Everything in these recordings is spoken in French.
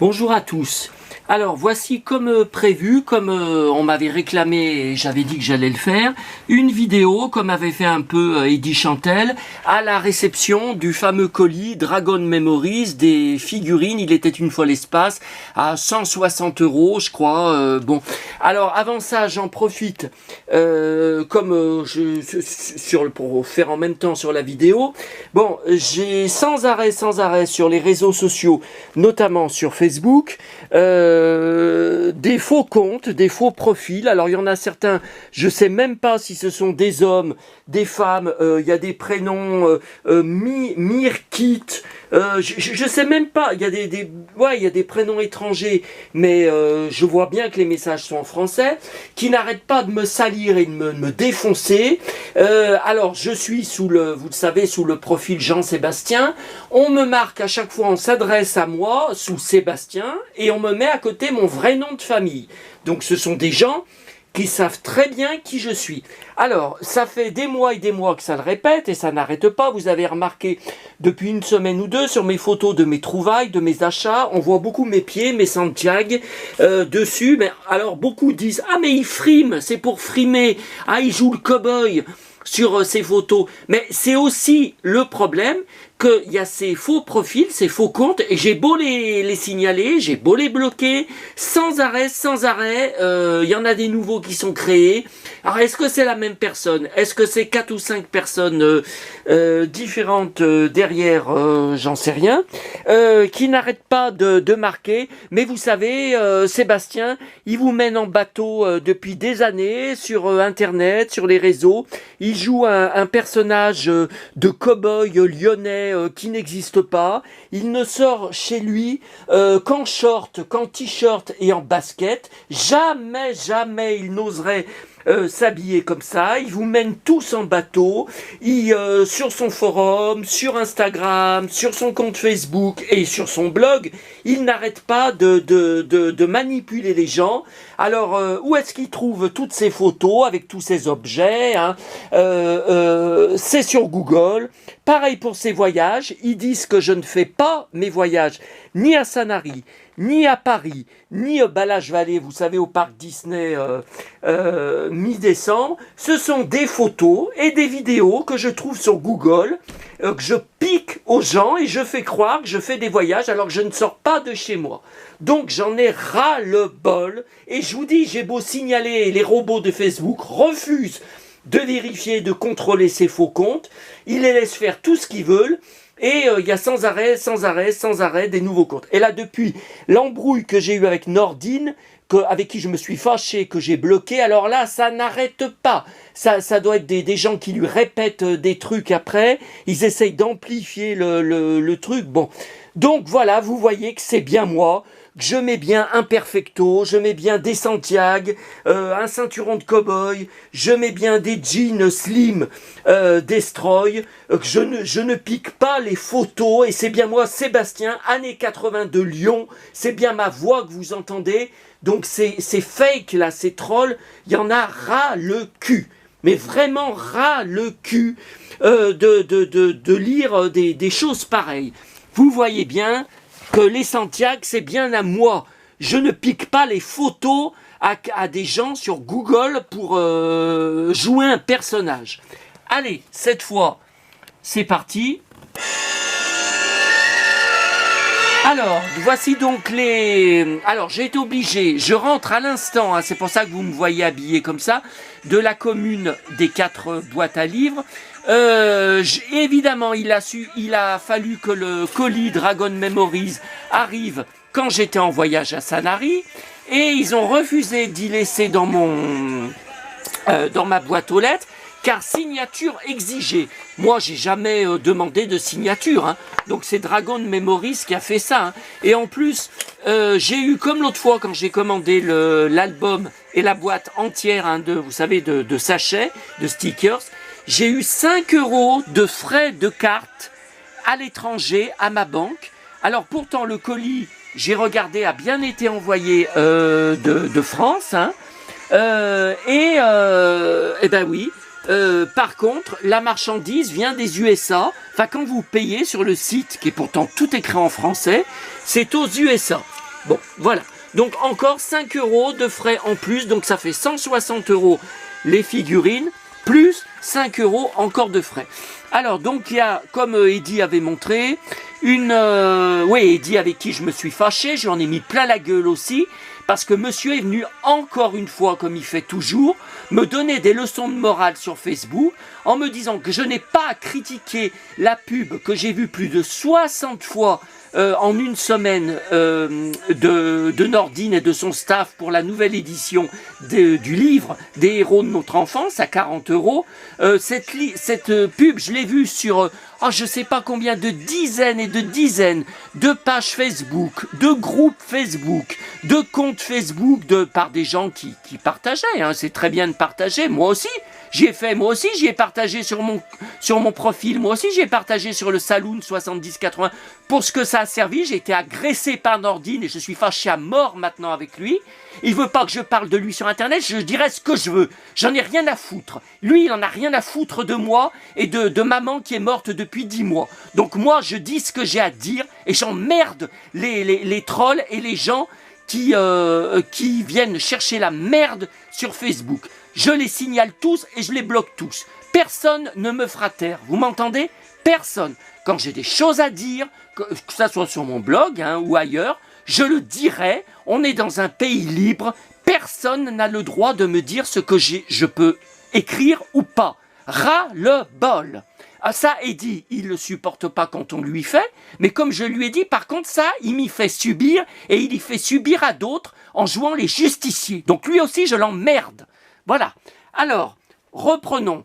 Bonjour à tous. Alors voici comme prévu, comme on m'avait réclamé et j'avais dit que j'allais le faire, une vidéo comme avait fait un peu Eddy Chantel à la réception du fameux colis Dragon Memories des figurines. Il était une fois l'espace à 160 € je crois. Bon, alors avant ça j'en profite pour faire en même temps sur la vidéo. Bon, j'ai sans arrêt sur les réseaux sociaux, notamment sur Facebook, des faux comptes, des faux profils. Alors il y en a certains, je sais même pas si ce sont des hommes, des femmes. Il y a des prénoms Mirkit. Je sais même pas. Il y a il y a des prénoms étrangers, mais je vois bien que les messages sont en français, qui n'arrêtent pas de me salir et de me défoncer. Alors je suis vous le savez, sous le profil Jean-Sébastien. On me marque à chaque fois, on s'adresse à moi sous Sébastien et on me met à côté mon vrai nom de famille. Donc ce sont des gens qui savent très bien qui je suis. Alors, ça fait des mois et des mois que ça le répète et ça n'arrête pas. Vous avez remarqué depuis une semaine ou deux sur mes photos de mes trouvailles, de mes achats, on voit beaucoup mes pieds, mes Santiago dessus. Mais alors beaucoup disent « Ah mais il frime, c'est pour frimer. Ah il joue le cow-boy sur ces photos. » Mais c'est aussi le problème qu'il y a ces faux profils, ces faux comptes, et j'ai beau les signaler, j'ai beau les bloquer, sans arrêt, il y en a des nouveaux qui sont créés. Alors est-ce que c'est la même personne? Est-ce que c'est 4 ou 5 personnes différentes derrière? J'en sais rien. Qui n'arrêtent pas de marquer. Mais vous savez, Sébastien, il vous mène en bateau depuis des années sur Internet, sur les réseaux. Il joue un personnage de cow-boy lyonnais qui n'existe pas. Il ne sort chez lui qu'en short, qu'en t-shirt et en basket. Jamais il n'oserait s'habiller comme ça. Il vous mène tous en bateau. Sur son forum, sur Instagram, sur son compte Facebook et sur son blog, il n'arrête pas de manipuler les gens. Alors, où est-ce qu'il trouve toutes ces photos avec tous ces objets, hein? C'est sur Google. Pareil pour ses voyages. Ils disent que je ne fais pas mes voyages ni à Sanary, ni à Paris, ni au Balage Valley, vous savez, au parc Disney mi-décembre. Ce sont des photos et des vidéos que je trouve sur Google, que je pique aux gens et je fais croire que je fais des voyages alors que je ne sors pas de chez moi. Donc j'en ai ras le bol et je vous dis, j'ai beau signaler, les robots de Facebook refusent de vérifier, de contrôler ces faux comptes. Ils les laissent faire tout ce qu'ils veulent. Et il y a sans arrêt des nouveaux comptes. Et là, depuis l'embrouille que j'ai eue avec Nordine, avec qui je me suis fâché, que j'ai bloqué, alors là, ça n'arrête pas. Ça doit être des gens qui lui répètent des trucs après. Ils essayent d'amplifier le truc. Bon, donc voilà, vous voyez que c'est bien moi. Je mets bien un perfecto, je mets bien des Santiago, un ceinturon de cow-boy, je mets bien des jeans slim destroy, je ne pique pas les photos, et c'est bien moi, Sébastien, années 80 de Lyon, c'est bien ma voix que vous entendez. Donc ces fake là, ces trolls, il y en a ras le cul, mais vraiment ras le cul de lire des choses pareilles. Vous voyez bien que les Santiago, c'est bien à moi. Je ne pique pas les photos à des gens sur Google pour jouer un personnage. Allez, cette fois, c'est parti. Alors, voici donc les... Alors, j'ai été obligé, je rentre à l'instant, hein, c'est pour ça que vous me voyez habillé comme ça, de la commune des 4 boîtes à livres. Évidemment, il a fallu que le colis Dragon Memories arrive quand j'étais en voyage à Sanary, et ils ont refusé d'y laisser dans ma boîte aux lettres, car signature exigée. Moi, j'ai jamais demandé de signature, hein. Donc c'est Dragon Memories qui a fait ça, hein. Et en plus, j'ai eu, comme l'autre fois quand j'ai commandé l'album et la boîte entière, hein, vous savez, de sachets, de stickers, j'ai eu 5 € de frais de carte à l'étranger, à ma banque. Alors pourtant, le colis, j'ai regardé, a bien été envoyé de France, hein. Et ben oui. Par contre, la marchandise vient des USA. Enfin, quand vous payez sur le site, qui est pourtant tout écrit en français, c'est aux USA. Bon, voilà. Donc encore 5 € de frais en plus, donc ça fait 160 € les figurines, plus 5 € encore de frais. Alors donc il y a, comme Eddy avait montré, Eddy avec qui je me suis fâché, je lui en ai mis plein la gueule aussi, parce que monsieur est venu encore une fois, comme il fait toujours, me donner des leçons de morale sur Facebook, en me disant que je n'ai pas à critiquer la pub que j'ai vue plus de 60 fois en une semaine de Nordine et de son staff pour la nouvelle édition du livre des héros de notre enfance à 40 €. Cette pub, je l'ai vue sur je sais pas combien de dizaines et de dizaines de pages Facebook, de groupes Facebook, de comptes Facebook par des gens qui partageaient. Hein. C'est très bien de partager, moi aussi. J'y ai fait, moi aussi, j'y ai partagé sur mon profil, moi aussi, j'y ai partagé sur le Saloon 7080. Pour ce que ça a servi, j'ai été agressé par Nordine et je suis fâché à mort maintenant avec lui. Il veut pas que je parle de lui sur Internet, je dirais ce que je veux. J'en ai rien à foutre. Lui, il en a rien à foutre de moi et de maman qui est morte depuis 10 mois. Donc moi, je dis ce que j'ai à dire et j'emmerde les trolls et les gens qui viennent chercher la merde sur Facebook. Je les signale tous et je les bloque tous. Personne ne me fera taire. Vous m'entendez? Personne. Quand j'ai des choses à dire, que ça soit sur mon blog ou ailleurs, je le dirai. On est dans un pays libre. Personne n'a le droit de me dire ce que je peux écrire ou pas. Ras le bol. Ah, ça, Eddy, il ne le supporte pas quand on lui fait, mais comme je lui ai dit, par contre, ça, il m'y fait subir, et il y fait subir à d'autres en jouant les justiciers. Donc lui aussi, je l'emmerde. Voilà. Alors, reprenons.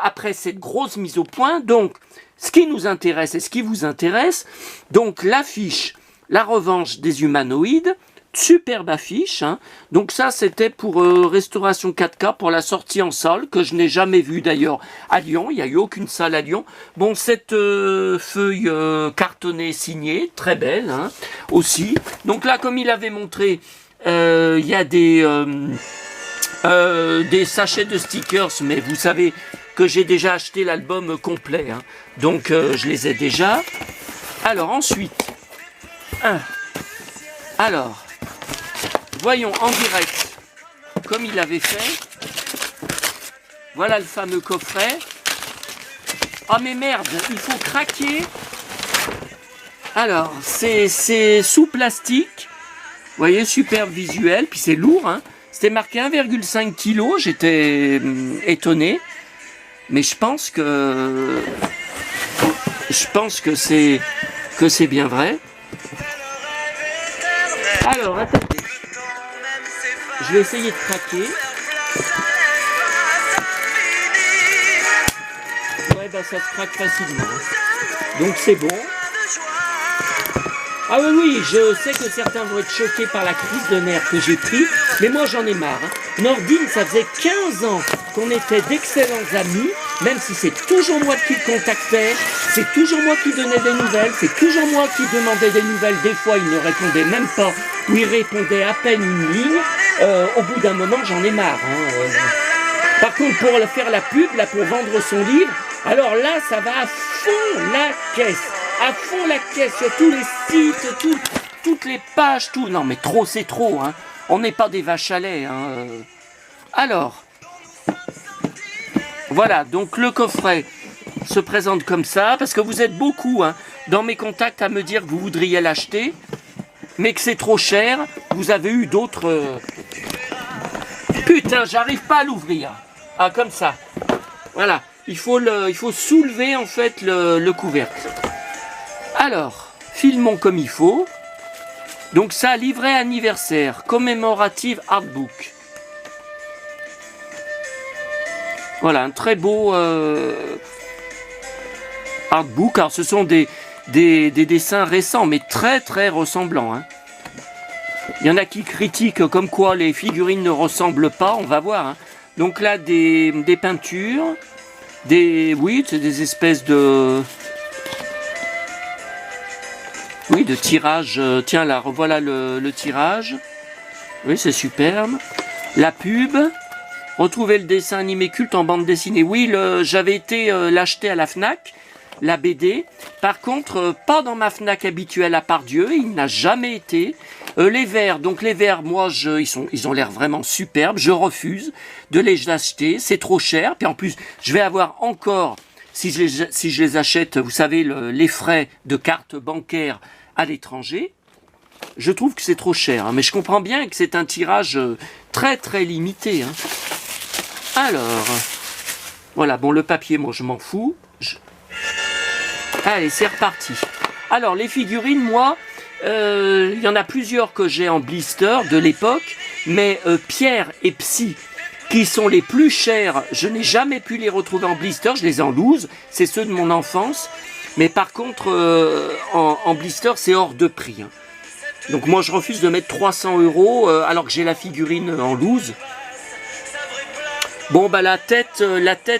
Après cette grosse mise au point, donc, ce qui nous intéresse et ce qui vous intéresse, donc l'affiche, la revanche des humanoïdes, superbe affiche, hein. Donc ça c'était pour Restauration 4K pour la sortie en salle, que je n'ai jamais vue d'ailleurs à Lyon, il n'y a eu aucune salle à Lyon. Bon, cette feuille cartonnée signée, très belle hein, aussi. Donc là, comme il avait montré, il y a des sachets de stickers, mais vous savez que j'ai déjà acheté l'album complet, hein. Donc je les ai déjà. Alors ensuite, alors, voyons en direct, comme il avait fait. Voilà le fameux coffret. Ah mais merde, il faut craquer. Alors, c'est sous plastique. Vous voyez, superbe visuel. Puis c'est lourd, hein. C'était marqué 1,5 kg. J'étais étonné. Mais je pense que c'est bien vrai. Alors, attendez. Je vais essayer de craquer. Ouais, bah ça se craque facilement. Donc c'est bon. Ah oui, oui, je sais que certains vont être choqués par la crise de nerfs que j'ai pris, mais moi j'en ai marre. Hein. Nordine, ça faisait 15 ans qu'on était d'excellents amis, même si c'est toujours moi qui le contactais, c'est toujours moi qui donnais des nouvelles, c'est toujours moi qui demandais des nouvelles. Des fois, il ne répondait même pas, ou il répondait à peine une ligne. Au bout d'un moment, j'en ai marre. Hein. Par contre, pour faire la pub, là, pour vendre son livre, alors là, ça va à fond la caisse. À fond la caisse sur tous les sites, toutes les pages, tout. Non mais trop c'est trop, hein. On n'est pas des vaches à lait, hein. Alors, voilà, donc le coffret se présente comme ça, parce que vous êtes beaucoup hein, dans mes contacts à me dire que vous voudriez l'acheter, mais que c'est trop cher. Vous avez eu d'autres... Putain, j'arrive pas à l'ouvrir. Ah, comme ça. Voilà, il faut soulever en fait le couvercle. Alors, filmons comme il faut. Donc ça, livret anniversaire, commémorative artbook. Voilà, un très beau artbook. Alors ce sont des dessins récents, mais très très ressemblants. Hein. Il y en a qui critiquent comme quoi les figurines ne ressemblent pas, on va voir. Hein. Donc là, des peintures, oui, c'est des espèces de... Oui, de tirage. Tiens, là, revoilà le tirage. Oui, c'est superbe. La pub. Retrouver le dessin animé culte en bande dessinée. Oui, j'avais été l'acheter à la Fnac. la BD. Par contre, pas dans ma Fnac habituelle à Pardieu, il n'a jamais été. Les verres, donc les verres, moi, ils ont l'air vraiment superbes. Je refuse de les acheter, c'est trop cher. Puis en plus, je vais avoir encore, si je les achète, vous savez, les frais de carte bancaire à l'étranger. Je trouve que c'est trop cher, hein, mais je comprends bien que c'est un tirage très très limité. Hein. Alors, voilà, bon, le papier, moi, je m'en fous. Allez, c'est reparti. Alors, les figurines, moi, il y en a plusieurs que j'ai en blister de l'époque, mais Pierre et Psy, qui sont les plus chers, je n'ai jamais pu les retrouver en blister, je les ai en loose, c'est ceux de mon enfance, mais par contre, en blister, c'est hors de prix. Hein. Donc moi, je refuse de mettre 300 € alors que j'ai la figurine en loose. Bon, bah la tête,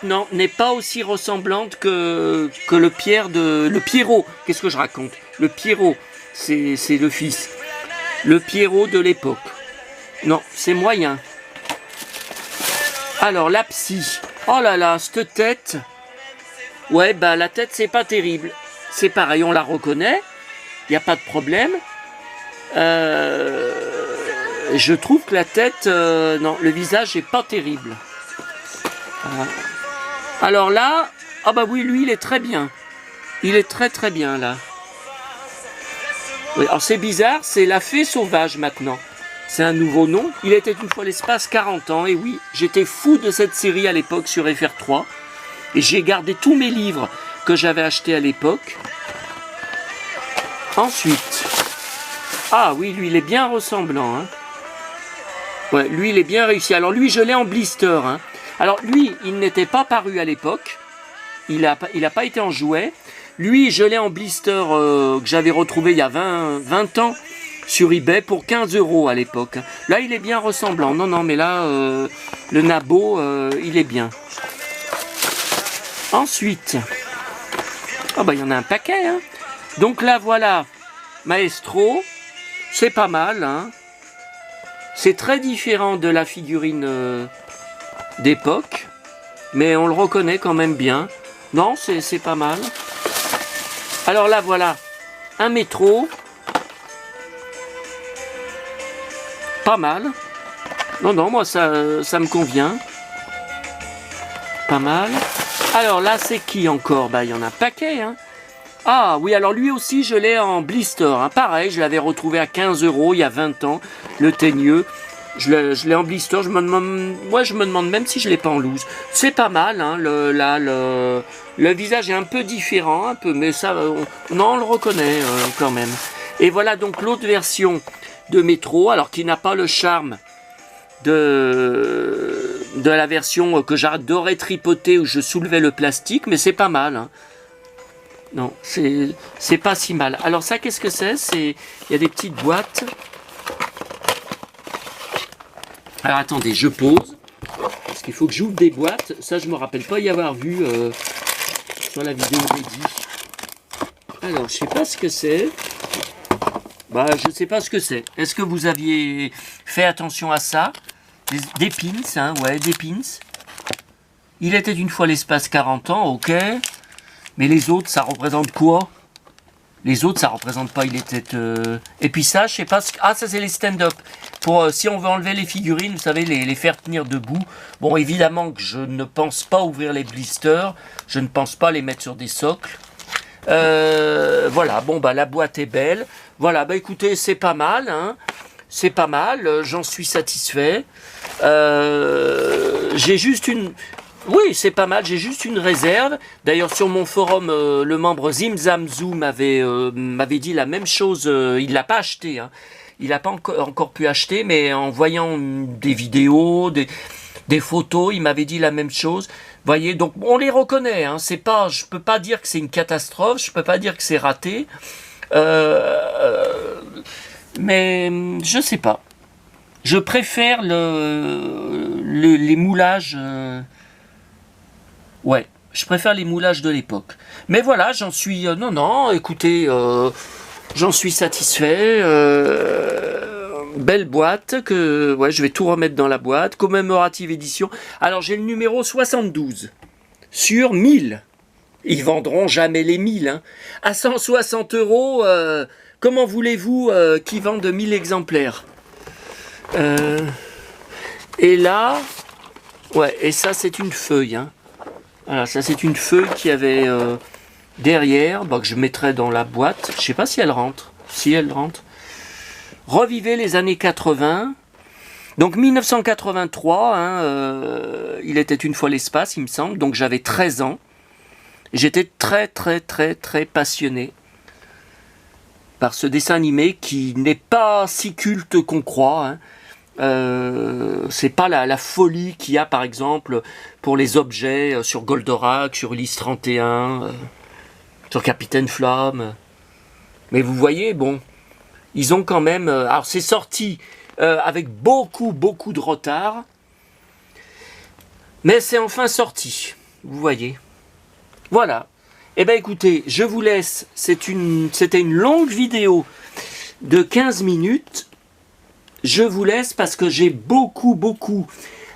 non, n'est pas aussi ressemblante que le Pierrot. Qu'est-ce que je raconte? Le Pierrot, c'est le fils. Le Pierrot de l'époque. Non, c'est moyen. Alors, la Psy. Oh là là, cette tête. Ouais, bah la tête, c'est pas terrible. C'est pareil, on la reconnaît. Il n'y a pas de problème. Je trouve que la tête, non, le visage est pas terrible. Alors là, ah bah oui, lui, il est très bien. Il est très très bien là. Oui, alors c'est bizarre, c'est la fée sauvage maintenant. C'est un nouveau nom. Il était une fois l'espace 40 ans. Et oui, j'étais fou de cette série à l'époque sur FR3. Et j'ai gardé tous mes livres que j'avais achetés à l'époque. Ensuite, ah oui, lui, il est bien ressemblant. Hein. Ouais, lui, il est bien réussi. Alors lui, je l'ai en blister. Hein. Alors lui, il n'était pas paru à l'époque. Il a pas été en jouet. Lui, je l'ai en blister que j'avais retrouvé il y a 20 ans sur eBay pour 15 € à l'époque. Là, il est bien ressemblant. Non, non, mais là, le Nabo, il est bien. Ensuite, oh bah, il y en a un paquet. Hein. Donc là, voilà, Maestro. C'est pas mal. Hein. C'est très différent de la figurine d'époque. Mais on le reconnaît quand même bien. Non, c'est pas mal. Alors là, voilà, un métro. Pas mal. Non, non, moi, ça me convient. Pas mal. Alors là, c'est qui encore? Bah, il y en a un paquet, hein. Ah, oui, alors lui aussi, je l'ai en blister. Hein. Pareil, je l'avais retrouvé à 15 € il y a 20 ans, le Teigneux. Je l'ai en blister, je me demande même si je l'ai pas en loose. C'est pas mal, hein, le visage est un peu différent, un peu, mais ça, on le reconnaît quand même. Et voilà donc l'autre version de Métro, alors qui n'a pas le charme de la version que j'adorais tripoter où je soulevais le plastique, mais c'est pas mal. Hein. Non, c'est pas si mal. Alors ça, qu'est-ce que c'est? Il y a des petites boîtes. Alors attendez, je pose, parce qu'il faut que j'ouvre des boîtes. Ça, je me rappelle pas y avoir vu sur la vidéo dédiée. Alors, je sais pas ce que c'est. Bah, je sais pas ce que c'est. Est-ce que vous aviez fait attention à ça? Des pins, hein, ouais, des pins. Il était une fois l'espace 40 ans, ok. Mais les autres, ça représente quoi? Les autres, ça représente pas, il était... Et puis ça, je sais pas... Ah, ça, c'est les stand-up. Pour si on veut enlever les figurines, vous savez, les faire tenir debout. Bon, évidemment que je ne pense pas ouvrir les blisters. Je ne pense pas les mettre sur des socles. Voilà, bon, bah, la boîte est belle. Voilà, bah, écoutez, c'est pas mal, hein. C'est pas mal, j'en suis satisfait. J'ai juste une... Oui, c'est pas mal, j'ai juste une réserve. D'ailleurs, sur mon forum, le membre Zimzamzou m'avait dit la même chose. Il l'a pas acheté, hein. Il n'a pas encore pu acheter, mais en voyant des vidéos, des photos, il m'avait dit la même chose. Voyez, donc on les reconnaît. Hein. C'est pas, je peux pas dire que c'est une catastrophe, je peux pas dire que c'est raté. Mais je sais pas. Je préfère les moulages... Ouais, je préfère les moulages de l'époque. Mais voilà, j'en suis... non, écoutez, j'en suis satisfait. Belle boîte, que ouais, je vais tout remettre dans la boîte. Commémorative édition. Alors, j'ai le numéro 72 sur 1000. Ils vendront jamais les 1000. Hein. À 160 €, comment voulez-vous qu'ils vendent 1000 exemplaires Et là, ouais, et ça c'est une feuille. Hein. Voilà, ça c'est une feuille qui avait derrière, que je mettrai dans la boîte. Je sais pas si elle rentre. Si elle rentre. Revivez les années 80. Donc 1983, hein, il était une fois l'espace, il me semble. Donc j'avais 13 ans. J'étais très passionné par ce dessin animé qui n'est pas si culte qu'on croit. Hein. C'est pas la folie qu'il y a par exemple pour les objets sur Goldorak, sur Ulysse 31, sur Capitaine Flamme. Mais vous voyez, bon, ils ont quand même... alors c'est sorti avec beaucoup de retard, mais c'est enfin sorti, vous voyez. Voilà. Eh bien écoutez, je vous laisse, c'était une longue vidéo de 15 minutes. Je vous laisse parce que j'ai beaucoup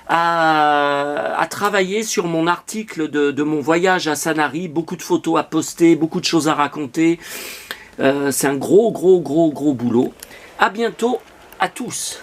à travailler sur mon article de mon voyage à Sanary, beaucoup de photos à poster, beaucoup de choses à raconter. C'est un gros boulot. À bientôt à tous.